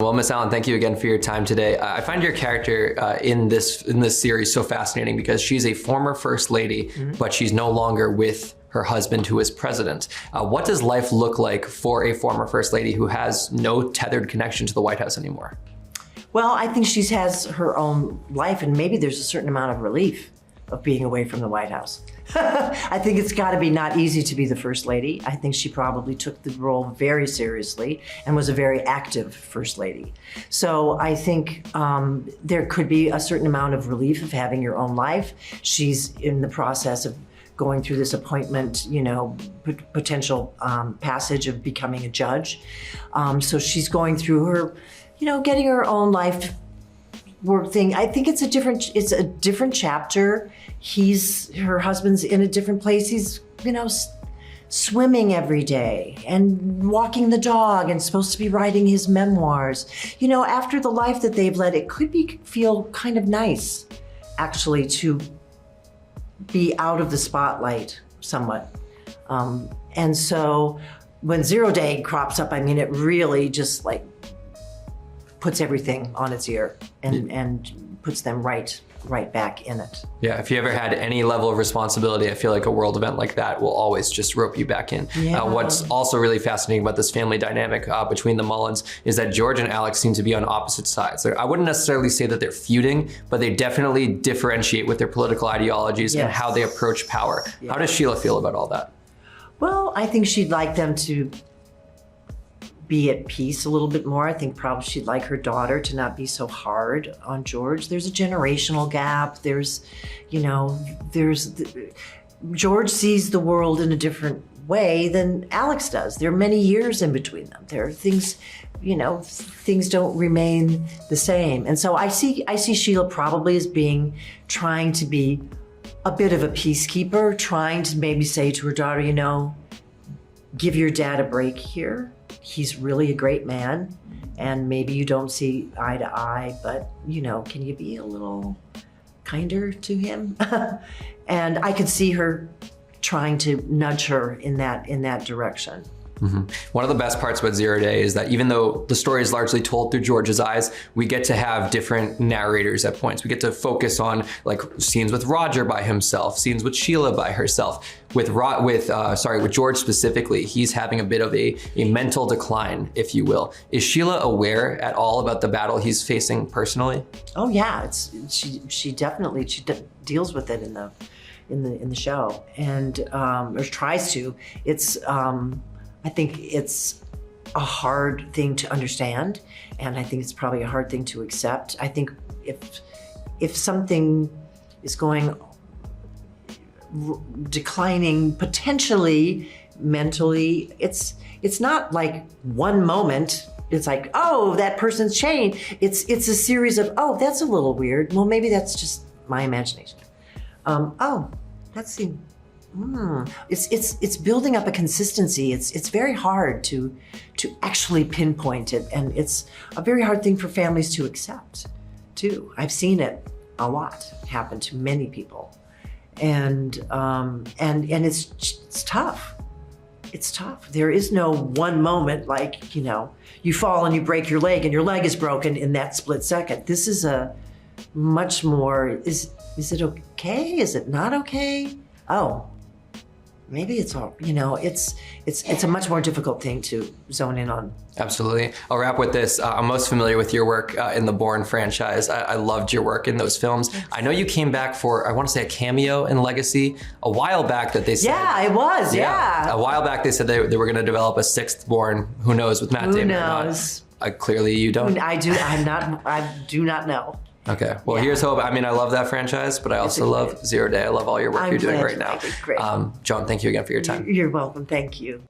Well, Miss Allen, thank you again for your time today. I find your character in this series so fascinating because she's a former first lady, but she's no longer with her husband, who is president. What does life look like for a former first lady who has no tethered connection to the White House anymore? Well, I think she has her own life, and maybe there's a certain amount of relief of being away from the White House. I think it's got to be not easy to be the first lady. I think she probably took the role very seriously and was a very active first lady. So I think there could be a certain amount of relief of having your own life. She's in the process of going through this appointment, you know, potential passage of becoming a judge. So she's going through her, you know, getting her own life work thing. I think it's a different chapter. Her husband's in a different place. He's, you know, swimming every day and walking the dog and supposed to be writing his memoirs. You know, after the life that they've led, it could feel kind of nice, actually, to be out of the spotlight somewhat. And so when 0 Day crops up, I mean, it really just like puts everything on its ear and puts them right back in it. Yeah, if you ever had any level of responsibility, I feel like a world event like that will always just rope you back in. Yeah. What's also really fascinating about this family dynamic between the Mullins is that George and Alex seem to be on opposite sides. I wouldn't necessarily say that they're feuding, but they definitely differentiate with their political ideologies and how they approach power. How does Sheila feel about all that? Well, I think she'd like them to be at peace a little bit more. I think probably she'd like her daughter to not be so hard on George. There's a generational gap. There's, you know, George sees the world in a different way than Alex does. There are many years in between them. There are things, you know, things don't remain the same. And so I see Sheila probably as trying to be a bit of a peacekeeper, trying to maybe say to her daughter, you know, give your dad a break here. He's really a great man, and maybe you don't see eye to eye, but, you know, can you be a little kinder to him? And I could see her trying to nudge her in that direction. One of the best parts about 0 Day is that even though the story is largely told through George's eyes, we get to have different narrators at points. We get to focus on like scenes with Roger by himself, scenes with Sheila by herself. With George specifically, he's having a bit of a mental decline, if you will. Is Sheila aware at all about the battle he's facing personally? Oh yeah, she definitely deals with it in the show, and or tries to. I think it's a hard thing to understand, and I think it's probably a hard thing to accept. I think if something is declining potentially mentally, it's not like one moment. It's like, oh, that person's changed. It's a series of, oh, that's a little weird. Well, maybe that's just my imagination. Oh, that's the. It's building up a consistency. It's very hard to actually pinpoint it, and it's a very hard thing for families to accept, too. I've seen it a lot happen to many people, and it's tough. It's tough. There is no one moment like, you know, you fall and you break your leg and your leg is broken in that split second. This is a much more. Is it okay? Is it not okay? Oh. Maybe it's all, you know, it's a much more difficult thing to zone in on. Absolutely. I'll wrap with this. I'm most familiar with your work in the Bourne franchise. I loved your work in those films. I know you came back for, I want to say, a cameo in Legacy a while back that they said. Yeah, it was, yeah. A while back they said they were going to develop a sixth Bourne. Who knows with Matt Damon or not. Who knows? Clearly you don't. I do not know. Okay, well, here's hope. I mean, I love that franchise, but I also love 0 Day. I love all your work you're doing right now. Great. Joan, thank you again for your time. You're welcome. Thank you.